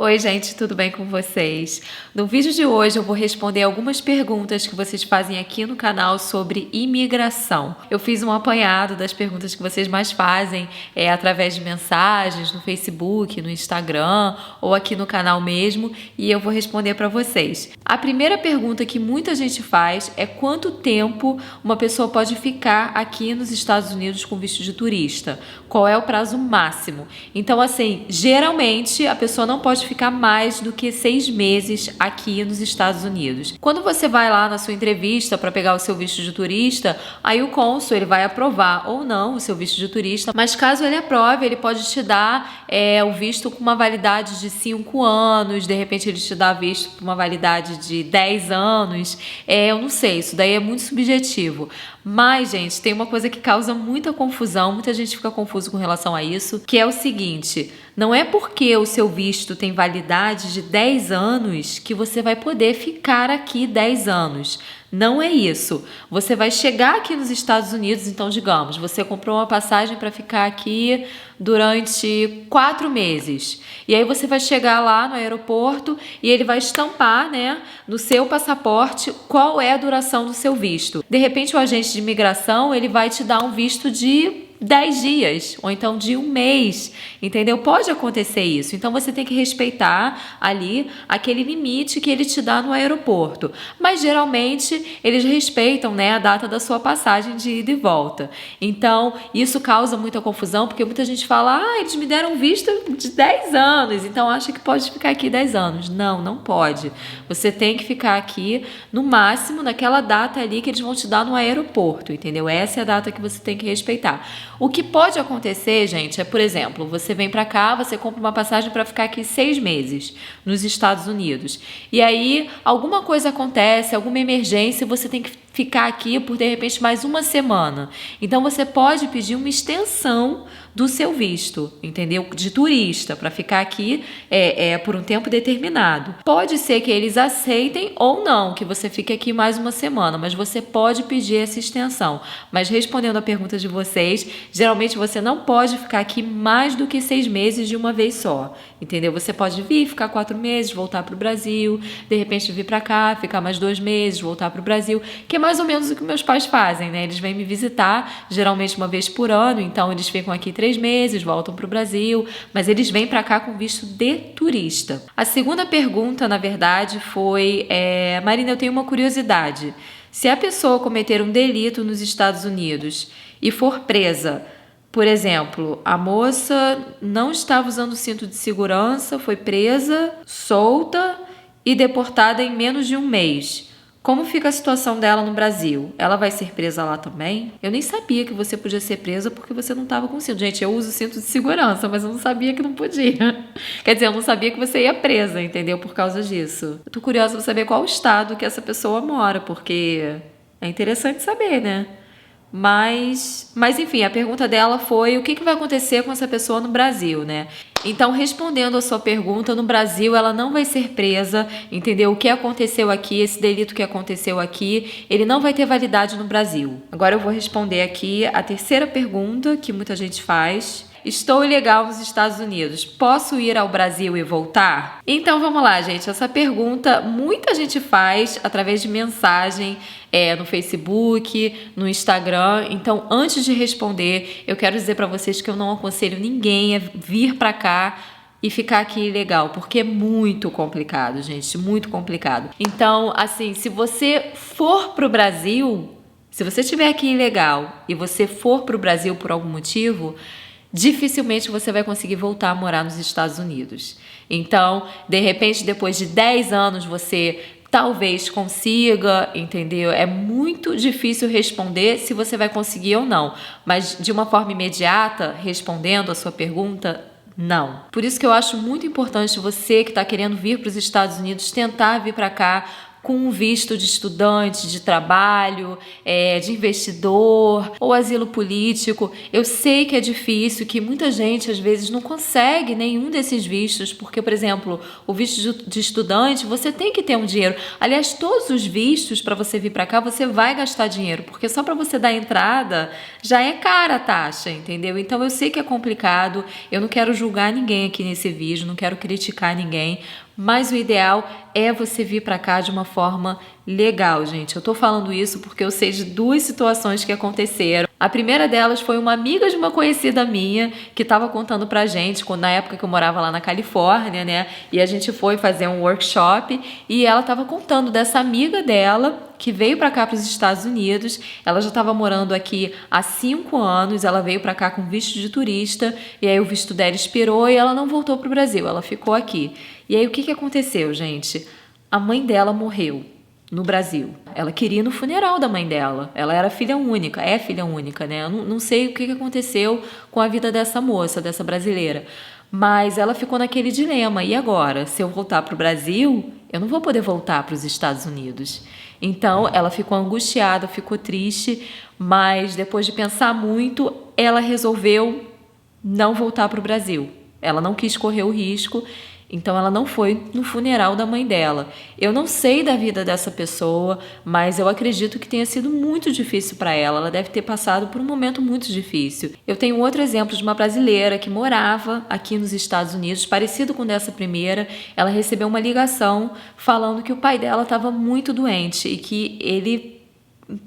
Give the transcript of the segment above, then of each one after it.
Oi, gente, tudo bem com vocês? No vídeo de hoje eu vou responder algumas perguntas que vocês fazem aqui no canal sobre imigração. Eu fiz um apanhado das perguntas que vocês mais fazem através de mensagens no Facebook, no Instagram ou aqui no canal mesmo, e eu vou responder para vocês. A primeira pergunta que muita gente faz é quanto tempo uma pessoa pode ficar aqui nos Estados Unidos com visto de turista? Qual é o prazo máximo? Então, assim, geralmente a pessoa não pode ficar mais do que 6 meses aqui nos Estados Unidos. Quando você vai lá na sua entrevista para pegar o seu visto de turista, aí o cônsul ele vai aprovar ou não o seu visto de turista, mas caso ele aprove, ele pode te dar o visto com uma validade de 5 anos, de repente ele te dá visto com uma validade de 10 anos, eu não sei, isso daí é muito subjetivo. Mas, gente, tem uma coisa que causa muita confusão, muita gente fica confuso com relação a isso, que é o seguinte: não é porque o seu visto tem validade de 10 anos que você vai poder ficar aqui 10 anos. Não é isso. Você vai chegar aqui nos Estados Unidos, então, digamos, você comprou uma passagem para ficar aqui durante 4 meses. E aí você vai chegar lá no aeroporto e ele vai estampar, no seu passaporte qual é a duração do seu visto. De repente, o agente de imigração, ele vai te dar um visto de 10 dias, ou então de 1 mês, entendeu? Pode acontecer isso. Então, você tem que respeitar ali aquele limite que ele te dá no aeroporto. Mas, geralmente, eles respeitam, a data da sua passagem de ida e volta. Então, isso causa muita confusão, porque muita gente fala, eles me deram visto de 10 anos, então acha que pode ficar aqui 10 anos. Não, não pode. Você tem que ficar aqui, no máximo, naquela data ali que eles vão te dar no aeroporto, entendeu? Essa é a data que você tem que respeitar. O que pode acontecer, gente, é, por exemplo, você vem para cá, você compra uma passagem para ficar aqui 6 meses nos Estados Unidos. E aí, alguma coisa acontece, alguma emergência, você tem que ficar aqui por, de repente, mais 1 semana. Então, você pode pedir uma extensão do seu visto, entendeu? De turista, para ficar aqui por um tempo determinado. Pode ser que eles aceitem ou não, que você fique aqui mais 1 semana, mas você pode pedir essa extensão. Mas respondendo a pergunta de vocês, geralmente você não pode ficar aqui mais do que 6 meses de uma vez só, entendeu? Você pode vir, ficar 4 meses, voltar para o Brasil, de repente vir para cá, ficar mais 2 meses, voltar para o Brasil, que é mais ou menos o que meus pais fazem, Eles vêm me visitar, geralmente uma vez por ano, então eles ficam aqui 3 meses, voltam para o Brasil, mas eles vêm para cá com visto de turista. A segunda pergunta, na verdade, foi: Marina, eu tenho uma curiosidade. Se a pessoa cometer um delito nos Estados Unidos e for presa, por exemplo, a moça não estava usando cinto de segurança, foi presa, solta e deportada em menos de 1 mês. Como fica a situação dela no Brasil? Ela vai ser presa lá também? Eu nem sabia que você podia ser presa porque você não estava com cinto. Gente, eu uso cinto de segurança, mas eu não sabia que não podia. Quer dizer, eu não sabia que você ia presa, entendeu? Por causa disso. Eu tô curiosa para saber qual estado que essa pessoa mora, porque é interessante saber, Mas enfim, a pergunta dela foi: o que vai acontecer com essa pessoa no Brasil, Então, respondendo a sua pergunta, no Brasil ela não vai ser presa, entendeu? O que aconteceu aqui, esse delito que aconteceu aqui, ele não vai ter validade no Brasil. Agora eu vou responder aqui a terceira pergunta que muita gente faz. Estou ilegal nos Estados Unidos, posso ir ao Brasil e voltar? Então vamos lá, gente. Essa pergunta muita gente faz através de mensagem no Facebook, no Instagram. Então, antes de responder, eu quero dizer para vocês que eu não aconselho ninguém a vir para cá e ficar aqui ilegal, porque é muito complicado, gente, muito complicado. Então, assim, se você for pro Brasil, se você estiver aqui ilegal e você for pro Brasil por algum motivo, dificilmente você vai conseguir voltar a morar nos Estados Unidos. Então, de repente, depois de 10 anos, você talvez consiga, entendeu? É muito difícil responder se você vai conseguir ou não. Mas, de uma forma imediata, respondendo a sua pergunta, não. Por isso que eu acho muito importante você que está querendo vir para os Estados Unidos tentar vir para cá com um visto de estudante, de trabalho, de investidor ou asilo político. Eu sei que é difícil, que muita gente às vezes não consegue nenhum desses vistos, porque, por exemplo, o visto de estudante, você tem que ter um dinheiro. Aliás, todos os vistos para você vir para cá, você vai gastar dinheiro, porque só para você dar entrada já é cara a taxa, entendeu? Então eu sei que é complicado, eu não quero julgar ninguém aqui nesse vídeo, não quero criticar ninguém, mas o ideal é você vir para cá de uma forma legal, gente. Eu tô falando isso porque eu sei de duas situações que aconteceram. A primeira delas foi uma amiga de uma conhecida minha que estava contando pra gente, na época que eu morava lá na Califórnia, né? E a gente foi fazer um workshop e ela estava contando dessa amiga dela que veio para cá, para os Estados Unidos. Ela já estava morando aqui há 5 anos, ela veio para cá com visto de turista e aí o visto dela expirou e ela não voltou pro Brasil, ela ficou aqui. E aí o que aconteceu, gente? A mãe dela morreu no Brasil. Ela queria ir no funeral da mãe dela. Ela era filha única, é filha única, né? Eu não sei o que aconteceu com a vida dessa moça, dessa brasileira. Mas ela ficou naquele dilema. E agora? Se eu voltar para o Brasil, eu não vou poder voltar para os Estados Unidos. Então, ela ficou angustiada, ficou triste, mas depois de pensar muito, ela resolveu não voltar para o Brasil. Ela não quis correr o risco, então ela não foi no funeral da mãe dela. Eu não sei da vida dessa pessoa, mas eu acredito que tenha sido muito difícil para ela. Ela deve ter passado por um momento muito difícil. Eu tenho outro exemplo de uma brasileira que morava aqui nos Estados Unidos, parecido com o dessa primeira. Ela recebeu uma ligação falando que o pai dela estava muito doente e que ele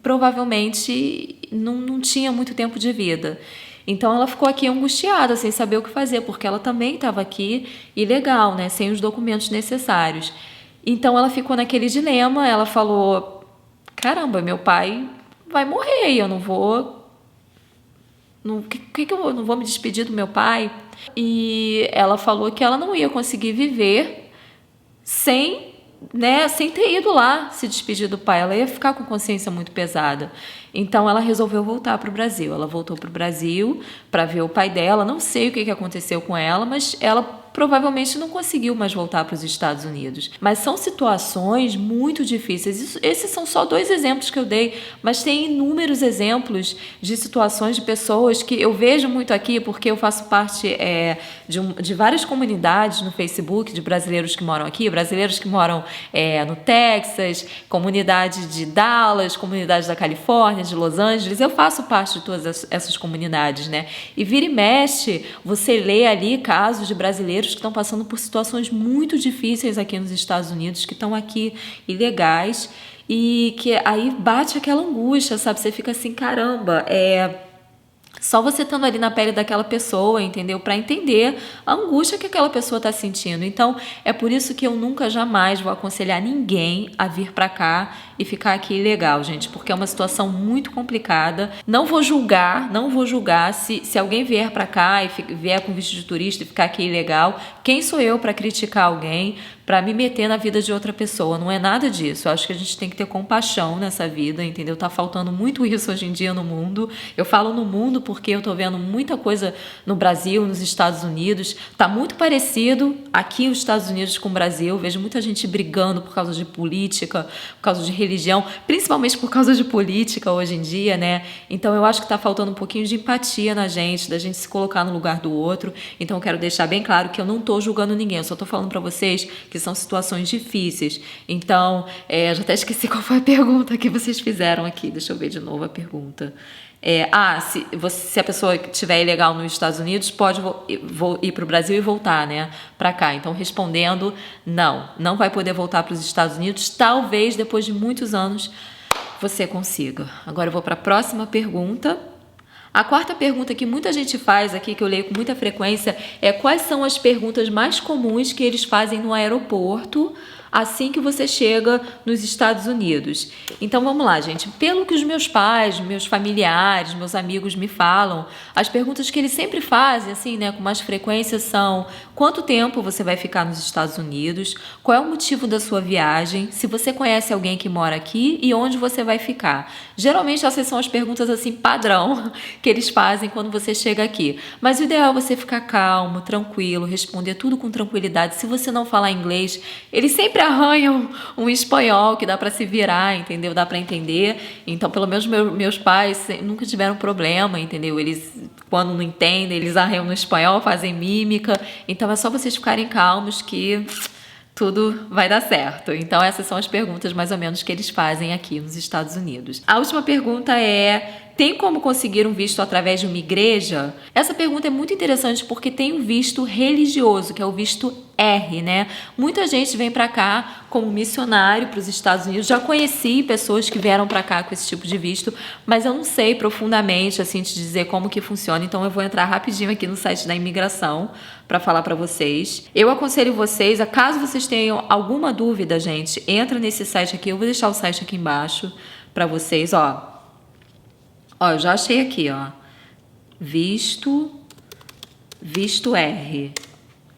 provavelmente não tinha muito tempo de vida. Então ela ficou aqui angustiada, sem saber o que fazer, porque ela também estava aqui ilegal, né, sem os documentos necessários. Então ela ficou naquele dilema, ela falou: caramba, meu pai vai morrer, eu não vou... que eu não vou me despedir do meu pai? E ela falou que ela não ia conseguir viver sem ter ido lá se despedir do pai. Ela ia ficar com consciência muito pesada. Então ela resolveu voltar para o Brasil. Ela voltou para o Brasil para ver o pai dela. Não sei o que aconteceu com ela, mas ela provavelmente não conseguiu mais voltar para os Estados Unidos. Mas são situações muito difíceis. Esses são só 2 exemplos que eu dei, mas tem inúmeros exemplos de situações de pessoas que eu vejo muito aqui, porque eu faço parte de várias comunidades no Facebook de brasileiros que moram aqui, brasileiros que moram no Texas, comunidade de Dallas, comunidade da Califórnia, de Los Angeles. Eu faço parte de todas essas comunidades, né? E vira e mexe, você lê ali casos de brasileiros que estão passando por situações muito difíceis aqui nos Estados Unidos, que estão aqui ilegais, e que aí bate aquela angústia, sabe? Você fica assim, caramba, só você estando ali na pele daquela pessoa, entendeu? Para entender a angústia que aquela pessoa está sentindo. Então, é por isso que eu nunca, jamais vou aconselhar ninguém a vir para cá e ficar aqui ilegal, gente, porque é uma situação muito complicada. Não vou julgar se alguém vier para cá e vier com visto de turista e ficar aqui ilegal. Quem sou eu para criticar alguém, para me meter na vida de outra pessoa? Não é nada disso. Eu acho que a gente tem que ter compaixão nessa vida, entendeu? Tá faltando muito isso hoje em dia no mundo. Eu falo no mundo porque eu tô vendo muita coisa no Brasil, nos Estados Unidos. Tá muito parecido aqui os Estados Unidos com o Brasil. Vejo muita gente brigando por causa de política, por causa de religião, principalmente por causa de política hoje em dia, né? Então eu acho que tá faltando um pouquinho de empatia na gente, da gente se colocar no lugar do outro. Então eu quero deixar bem claro que eu não tô julgando ninguém, eu só tô falando para vocês que são situações difíceis. Então, já até esqueci qual foi a pergunta que vocês fizeram aqui. Deixa eu ver de novo a pergunta. Se a pessoa estiver ilegal nos Estados Unidos, pode ir para o Brasil e voltar, né, para cá. Então, respondendo, não vai poder voltar para os Estados Unidos. Talvez depois de muitos anos você consiga. Agora eu vou para a próxima pergunta. A quarta pergunta que muita gente faz aqui, que eu leio com muita frequência, é: quais são as perguntas mais comuns que eles fazem no aeroporto assim que você chega nos Estados Unidos? Então vamos lá, gente. Pelo que os meus pais, meus familiares, meus amigos me falam, as perguntas que eles sempre fazem, assim, né, com mais frequência são: quanto tempo você vai ficar nos Estados Unidos? Qual é o motivo da sua viagem? Se você conhece alguém que mora aqui e onde você vai ficar? Geralmente essas são as perguntas assim padrão que eles fazem quando você chega aqui. Mas o ideal é você ficar calmo, tranquilo, responder tudo com tranquilidade. Se você não falar inglês, eles sempre arranham um espanhol que dá para se virar, entendeu? Dá para entender. Então, pelo menos meus pais nunca tiveram problema, entendeu? Eles, quando não entendem, eles arranham no espanhol, fazem mímica. Então, é só vocês ficarem calmos que tudo vai dar certo. Então, essas são as perguntas mais ou menos que eles fazem aqui nos Estados Unidos. A última pergunta é: tem como conseguir um visto através de uma igreja? Essa pergunta é muito interessante porque tem um visto religioso, que é o visto R, né? Muita gente vem para cá como missionário para os Estados Unidos. Já conheci pessoas que vieram para cá com esse tipo de visto, mas eu não sei profundamente assim te dizer como que funciona. Então eu vou entrar rapidinho aqui no site da imigração para falar para vocês. Eu aconselho vocês, caso vocês tenham alguma dúvida, gente, entra nesse site aqui. Eu vou deixar o site aqui embaixo para vocês, ó. Ó, eu já achei aqui, ó. Visto R.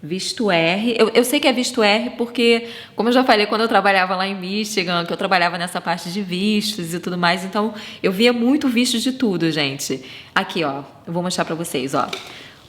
Visto R. Eu sei que é visto R porque, como eu já falei, quando eu trabalhava lá em Michigan, que eu trabalhava nessa parte de vistos e tudo mais, então eu via muito visto de tudo, gente. Aqui, ó, eu vou mostrar pra vocês, ó.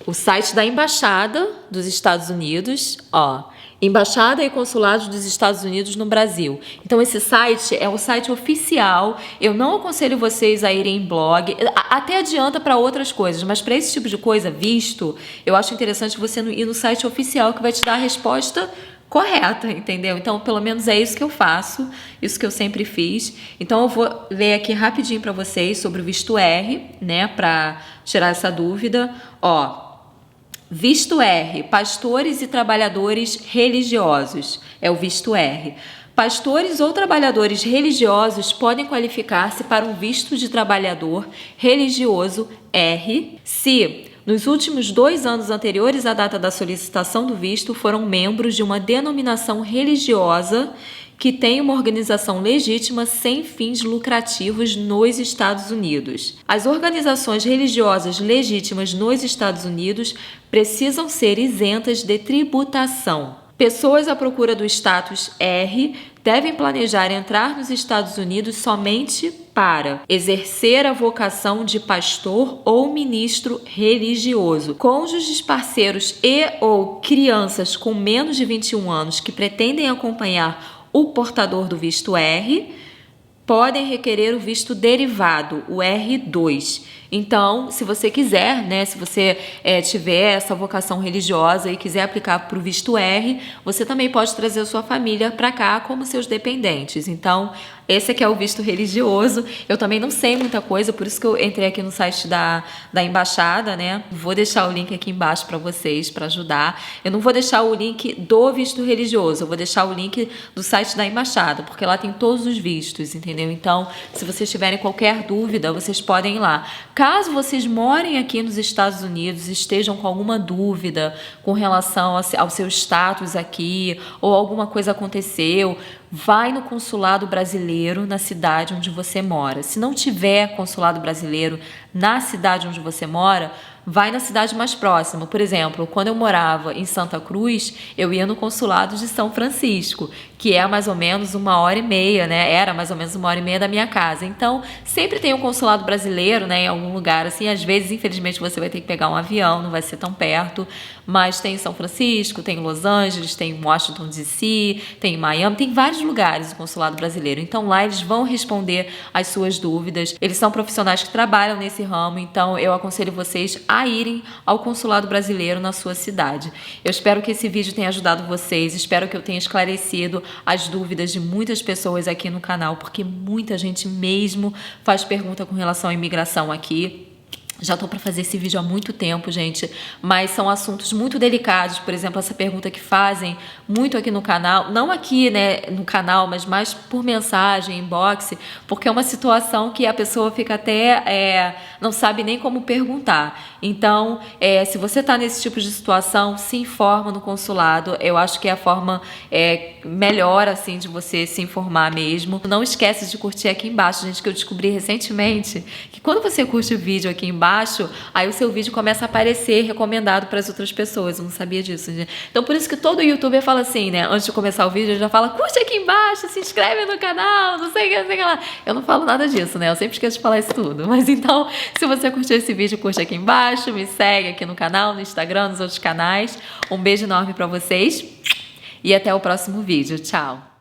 O site da Embaixada dos Estados Unidos, ó. Embaixada e Consulados dos Estados Unidos no Brasil. Então, esse site é o site oficial. Eu não aconselho vocês a irem em blog. Até adianta para outras coisas, mas para esse tipo de coisa, visto, eu acho interessante você ir no site oficial que vai te dar a resposta correta, entendeu? Então, pelo menos é isso que eu faço, isso que eu sempre fiz. Então, eu vou ler aqui rapidinho para vocês sobre o visto R, né, para tirar essa dúvida. Ó. Visto R, pastores e trabalhadores religiosos, é o visto R. Pastores ou trabalhadores religiosos podem qualificar-se para um visto de trabalhador religioso R se, nos últimos 2 anos anteriores à data da solicitação do visto, foram membros de uma denominação religiosa que tem uma organização legítima sem fins lucrativos nos Estados Unidos. As organizações religiosas legítimas nos Estados Unidos precisam ser isentas de tributação. Pessoas à procura do status R devem planejar entrar nos Estados Unidos somente para exercer a vocação de pastor ou ministro religioso. Cônjuges, parceiros e ou crianças com menos de 21 anos que pretendem acompanhar o portador do visto R podem requerer o visto derivado, o R2. Então, se você quiser, né, se você tiver essa vocação religiosa e quiser aplicar para o visto R, você também pode trazer a sua família para cá como seus dependentes. Então, esse aqui é o visto religioso. Eu também não sei muita coisa, por isso que eu entrei aqui no site da embaixada, né? Vou deixar o link aqui embaixo para vocês, para ajudar. Eu não vou deixar o link do visto religioso, eu vou deixar o link do site da embaixada, porque lá tem todos os vistos, entendeu? Então, se vocês tiverem qualquer dúvida, vocês podem ir lá. Caso vocês morem aqui nos Estados Unidos e estejam com alguma dúvida com relação ao seu status aqui, ou alguma coisa aconteceu, vai no consulado brasileiro na cidade onde você mora. Se não tiver consulado brasileiro na cidade onde você mora, vai na cidade mais próxima. Por exemplo, quando eu morava em Santa Cruz, eu ia no consulado de São Francisco, que é mais ou menos 1h30, né? Era mais ou menos 1h30 da minha casa. Então, sempre tem um consulado brasileiro, né, em algum lugar assim. Às vezes, infelizmente, você vai ter que pegar um avião, não vai ser tão perto, mas tem em São Francisco, tem em Los Angeles, tem em Washington DC, tem em Miami, tem vários lugares o consulado brasileiro. Então, lá eles vão responder as suas dúvidas. Eles são profissionais que trabalham nesse ramo, então eu aconselho vocês a irem ao consulado brasileiro na sua cidade. Eu espero que esse vídeo tenha ajudado vocês, espero que eu tenha esclarecido as dúvidas de muitas pessoas aqui no canal, porque muita gente mesmo faz pergunta com relação à imigração aqui. Já estou para fazer esse vídeo há muito tempo, gente, mas são assuntos muito delicados. Por exemplo, essa pergunta que fazem muito aqui no canal, não aqui, né, no canal, mas mais por mensagem, inbox, porque é uma situação que a pessoa fica até, não sabe nem como perguntar. Então, se você está nesse tipo de situação, se informa no consulado. Eu acho que é a forma melhor, assim, de você se informar mesmo. Não esquece de curtir aqui embaixo, gente, que eu descobri recentemente que quando você curte o vídeo aqui embaixo, aí o seu vídeo começa a aparecer recomendado para as outras pessoas. Eu não sabia disso, gente. Então, por isso que todo youtuber fala assim, né? Antes de começar o vídeo, ele já fala, curte aqui embaixo, se inscreve no canal, não sei o que, não sei o que lá. Eu não falo nada disso, né? Eu sempre esqueço de falar isso tudo. Mas então, se você curtiu esse vídeo, curte aqui embaixo, me segue aqui no canal, no Instagram, nos outros canais. Um beijo enorme para vocês E até o próximo vídeo. Tchau!